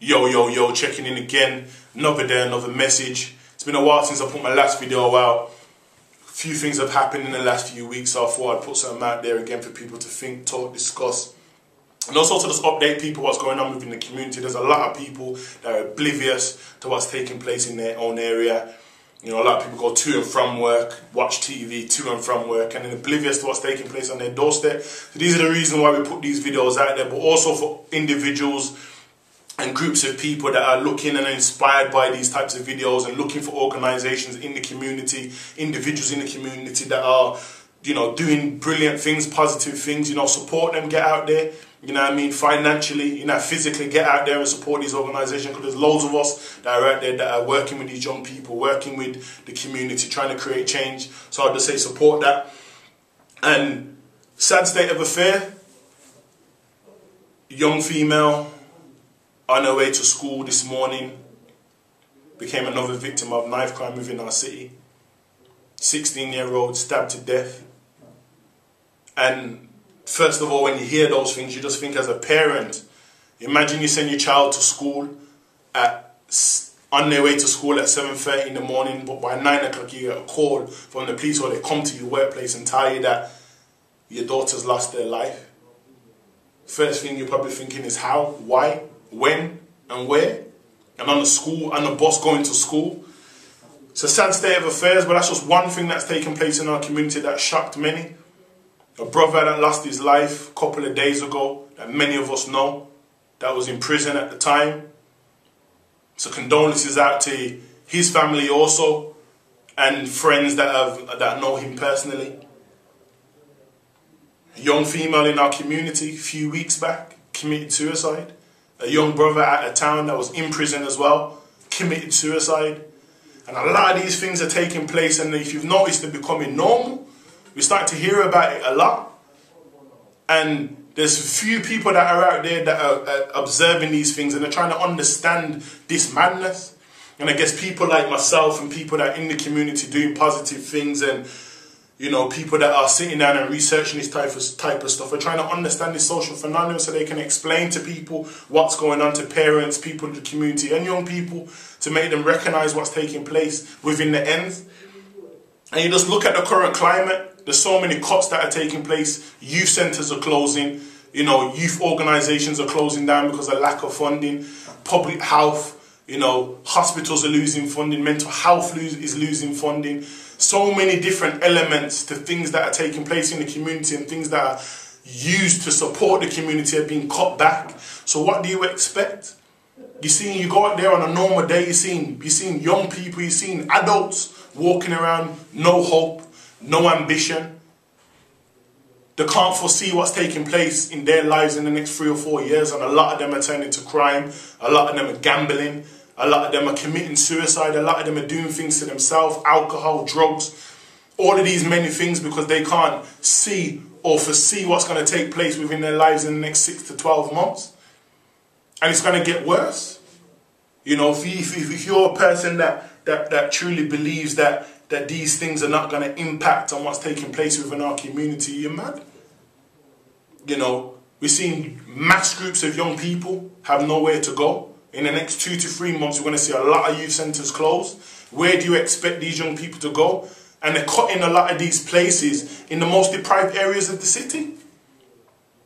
Yo, checking in again. Another day, another message. It's been a while since I put my last video out. A few things have happened in the last few weeks, so I thought I'd put something out there again for people to think, talk, discuss. And also to just update people what's going on within the community. There's a lot of people that are oblivious to what's taking place in their own area. You know, a lot of people go to and from work, watch TV, to and from work, and then oblivious to what's taking place on their doorstep. So these are the reasons why we put these videos out there, but also for individuals and groups of people that are looking and inspired by these types of videos and looking for organisations in the community, individuals in the community that are, you know, doing brilliant things, positive things, you know, support them, get out there, you know what I mean, financially, you know, physically get out there and support these organisations, because there's loads of us that are out there that are working with these young people, working with the community, trying to create change. So I'll just say support that. And sad state of affair, young female on her way to school this morning became another victim of knife crime within our city. 16-year-old stabbed to death. And first of all, when you hear those things, you just think as a parent, imagine you send your child to school on their way to school at 7:30 in the morning, but by 9 o'clock you get a call from the police, or they come to your workplace and tell you that your daughter's lost their life. First thing you're probably thinking is how, why, when, and where, and on the bus going to school. It's a sad state of affairs, but that's just one thing that's taken place in our community that shocked many. A brother that lost his life a couple of days ago, that many of us know, that was in prison at the time. So condolences out to his family also, and friends that know him personally. A young female in our community a few weeks back committed suicide. A young brother out of town that was in prison as well committed suicide. And a lot of these things are taking place, and if you've noticed, they're becoming normal. We start to hear about it a lot. And there's a few people that are out there that are observing these things, and they're trying to understand this madness. And I guess people like myself and people that are in the community doing positive things, and you know, people that are sitting down and researching this type of stuff are trying to understand this social phenomenon so they can explain to people what's going on, to parents, people in the community and young people, to make them recognise what's taking place within the ends. And you just look at the current climate, there's so many cuts that are taking place. Youth centres are closing, you know, youth organisations are closing down because of lack of funding. Public health, you know, hospitals are losing funding, mental health is losing funding. So many different elements to things that are taking place in the community, and things that are used to support the community are being cut back. So what do you expect? You go out there on a normal day, you're seeing young people, you're seeing adults walking around, no hope, no ambition. They can't foresee what's taking place in their lives in the next 3 or 4 years, and a lot of them are turning to crime, a lot of them are gambling, a lot of them are committing suicide, a lot of them are doing things to themselves, alcohol, drugs, all of these many things, because they can't see or foresee what's going to take place within their lives in the next 6 to 12 months. And it's going to get worse. You know, if you're a person that truly believes that these things are not going to impact on what's taking place within our community, you're mad. You know, we're seeing mass groups of young people have nowhere to go. In the next 2 to 3 months, we're going to see a lot of youth centres closed. Where do you expect these young people to go? And they're cutting a lot of these places in the most deprived areas of the city.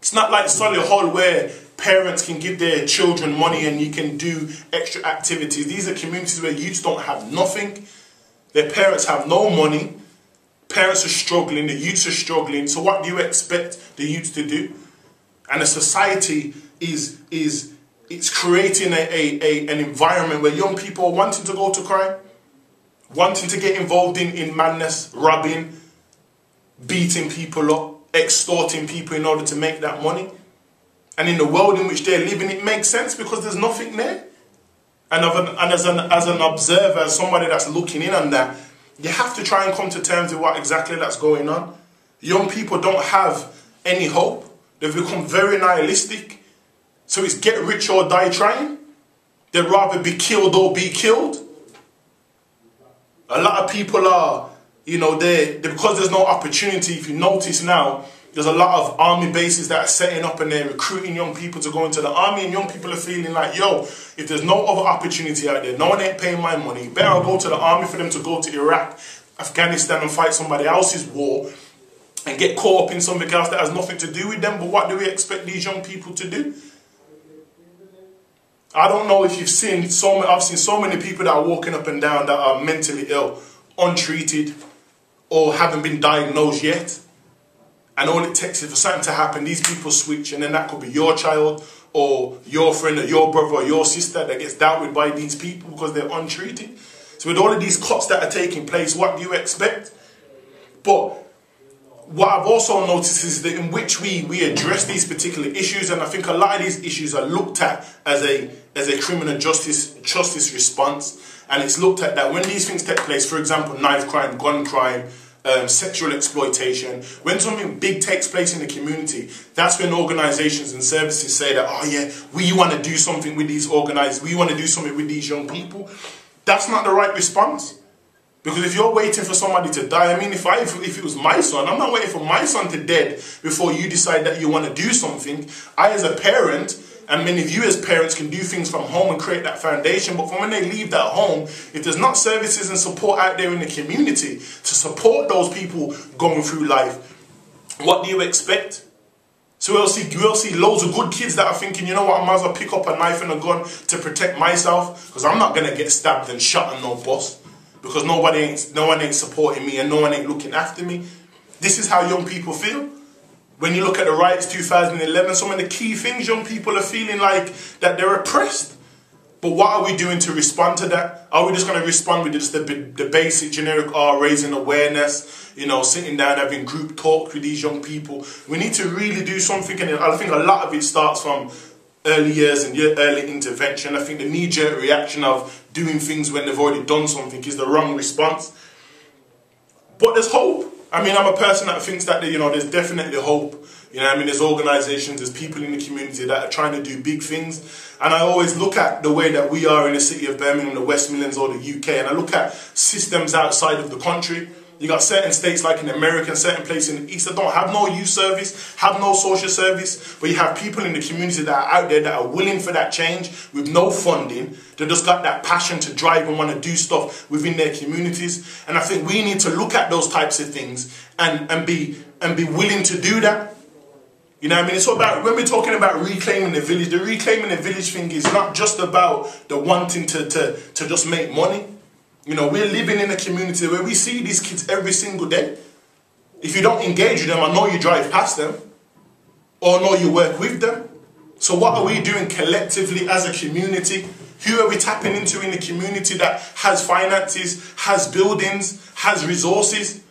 It's not like Solihull where parents can give their children money and you can do extra activities. These are communities where youths don't have nothing. Their parents have no money. Parents are struggling. The youths are struggling. So what do you expect the youths to do? And the society it's creating an environment where young people are wanting to go to crime, wanting to get involved in madness, robbing, beating people up, extorting people in order to make that money. And in the world in which they're living, it makes sense because there's nothing there. And as an observer, as somebody that's looking in on that, you have to try and come to terms with what exactly that's going on. Young people don't have any hope. They've become very nihilistic. So it's get rich or die trying. They'd rather be killed or be killed. A lot of people are, you know, because there's no opportunity. If you notice now, There's a lot of army bases that are setting up and they're recruiting young people to go into the army, and young people are feeling like, yo, if there's no other opportunity out there, no one ain't paying my money, better I'll go to the army for them to go to Iraq, Afghanistan and fight somebody else's war and get caught up in something else that has nothing to do with them. But what do we expect these young people to do? I don't know if you've seen I've seen so many people that are walking up and down that are mentally ill, untreated, or haven't been diagnosed yet. And all it takes is for something to happen, these people switch, and then that could be your child or your friend or your brother or your sister that gets dealt with by these people because they're untreated. So with all of these cuts that are taking place, what do you expect? But what I've also noticed is that in which we address these particular issues, and I think a lot of these issues are looked at as a criminal justice response, and it's looked at that when these things take place, for example, knife crime, gun crime, sexual exploitation, when something big takes place in the community, that's when organizations and services say that, oh yeah, we want to do something with these we want to do something with these young people. That's not the right response. Because if you're waiting for somebody to die, I mean, if it was my son, I'm not waiting for my son to dead before you decide that you want to do something. I, as a parent, and many of you as parents, can do things from home and create that foundation. But from when they leave that home, if there's not services and support out there in the community to support those people going through life, what do you expect? So we'll see loads of good kids that are thinking, you know what, I might as well pick up a knife and a gun to protect myself, because I'm not going to get stabbed and shot and no bust, because no one ain't supporting me and no one ain't looking after me. This is how young people feel. When you look at the riots 2011, some of the key things young people are feeling like that they're oppressed. But what are we doing to respond to that? Are we just going to respond with just the basic generic raising awareness, you know, sitting down having group talk with these young people? We need to really do something, and I think a lot of it starts from early years and early intervention. I think the knee-jerk reaction of doing things when they've already done something is the wrong response. But there's hope. I mean, I'm a person that thinks that, you know, there's definitely hope. You know what I mean? There's organizations, there's people in the community that are trying to do big things. And I always look at the way that we are in the city of Birmingham, the West Midlands or the UK, and I look at systems outside of the country. You got certain states like in America and certain places in the East that don't have no youth service, have no social service, but you have people in the community that are out there that are willing for that change with no funding. They just got that passion to drive and want to do stuff within their communities. And I think we need to look at those types of things and be willing to do that. You know what I mean? It's all about, when we're talking about reclaiming the village, the reclaiming the village thing is not just about the wanting to just make money. You know, we're living in a community where we see these kids every single day. If you don't engage with them, I know you drive past them, or I know you work with them. So what are we doing collectively as a community? Who are we tapping into in the community that has finances, has buildings, has resources?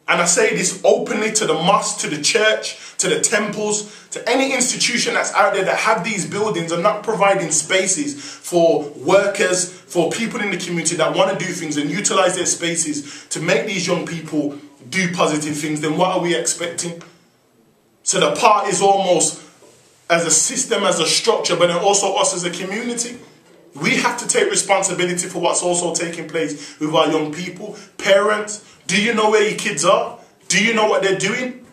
And I say this openly to the mosque, to the church, to the temples, to any institution that's out there that have these buildings and not providing spaces for workers, for people in the community that want to do things and utilize their spaces to make these young people do positive things. Then what are we expecting? So the part is almost as a system, as a structure, but then also us as a community. We have to take responsibility for what's also taking place with our young people. Parents, do you know where your kids are? Do you know what they're doing?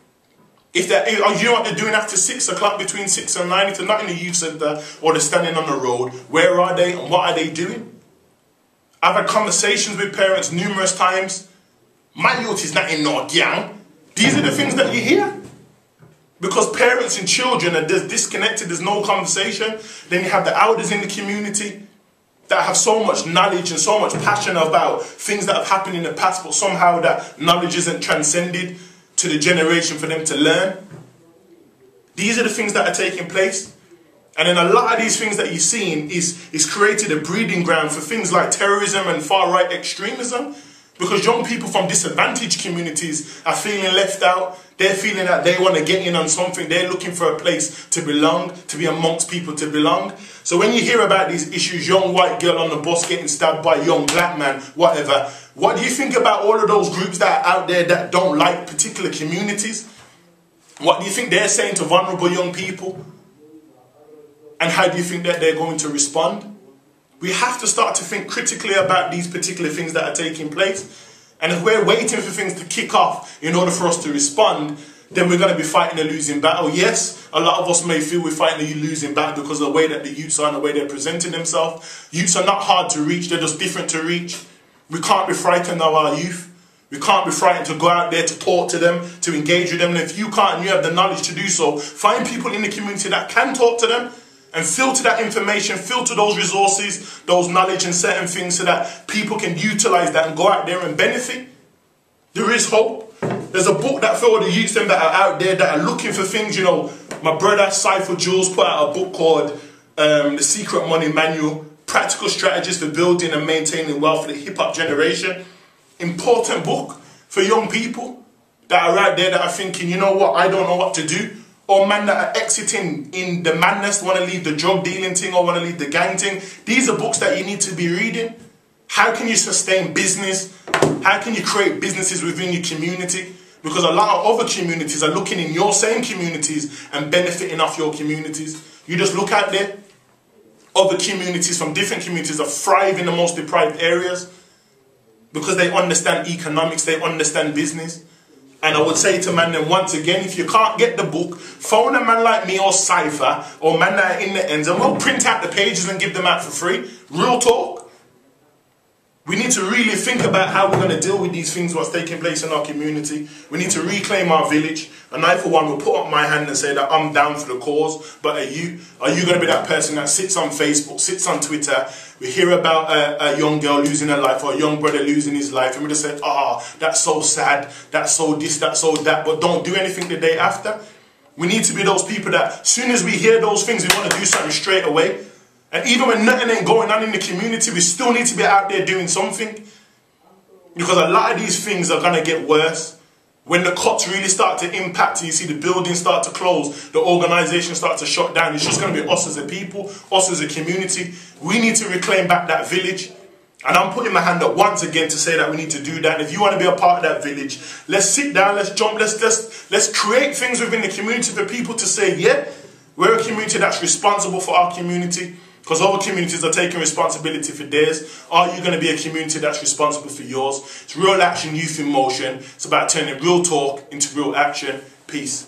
You know what they're doing after 6 o'clock, between 6 and 9, if they're not in the youth centre or they're standing on the road, where are they and what are they doing? I've had conversations with parents numerous times. My youth is not in no gang. These are the things that you hear. Because parents and children are disconnected, there's no conversation. Then you have the elders in the community that have so much knowledge and so much passion about things that have happened in the past, but somehow that knowledge isn't transcended to the generation for them to learn. These are the things that are taking place. And then a lot of these things that you're seeing is created a breeding ground for things like terrorism and far-right extremism. Because young people from disadvantaged communities are feeling left out. They're feeling that they want to get in on something. They're looking for a place to belong, to be amongst people to belong. So when you hear about these issues, young white girl on the bus getting stabbed by a young black man, whatever, what do you think about all of those groups that are out there that don't like particular communities? What do you think they're saying to vulnerable young people? And how do you think that they're going to respond? We have to start to think critically about these particular things that are taking place. And if we're waiting for things to kick off in order for us to respond, then we're going to be fighting a losing battle. Yes, a lot of us may feel we're fighting a losing battle because of the way that the youths are and the way they're presenting themselves. Youths are not hard to reach, they're just different to reach. We can't be frightened of our youth. We can't be frightened to go out there to talk to them, to engage with them. And if you can't and you have the knowledge to do so, find people in the community that can talk to them and filter that information, filter those resources, those knowledge and certain things so that people can utilize that and go out there and benefit. There is hope. There's a book that for all the youths them that are out there that are looking for things, you know, my brother J.E.W.E.L.S put out a book called The Secret Money Manual, Practical Strategies for Building and Maintaining Wealth for the Hip-Hop Generation. Important book for young people that are out there that are thinking, you know what, I don't know what to do. Or men that are exiting in the madness, want to leave the drug dealing thing or want to leave the gang thing. These are books that you need to be reading. How can you sustain business? How can you create businesses within your community? Because a lot of other communities are looking in your same communities and benefiting off your communities. You just look out there, other communities from different communities that thrive in the most deprived areas because they understand economics, they understand business. And I would say to man, then once again, if you can't get the book, phone a man like me or Cypher or man that are in the ends and we'll print out the pages and give them out for free. Real talk. We need to really think about how we're going to deal with these things, what's taking place in our community. We need to reclaim our village. And I, for one, will put up my hand and say that I'm down for the cause. But are you going to be that person that sits on Facebook, sits on Twitter? We hear about a young girl losing her life or a young brother losing his life. And we just say, that's so sad, that's so this, that's so that. But don't do anything the day after. We need to be those people that as soon as we hear those things, we want to do something straight away. And even when nothing ain't going on in the community, we still need to be out there doing something. Because a lot of these things are going to get worse. When the cuts really start to impact, you see the buildings start to close, the organizations start to shut down, it's just going to be us as a people, us as a community. We need to reclaim back that village. And I'm putting my hand up once again to say that we need to do that. And if you want to be a part of that village, let's sit down, let's jump, let's create things within the community for people to say, yeah, we're a community that's responsible for our community. Because other communities are taking responsibility for theirs. Are you going to be a community that's responsible for yours? It's Real Action Youth in Motion. It's about turning real talk into real action. Peace.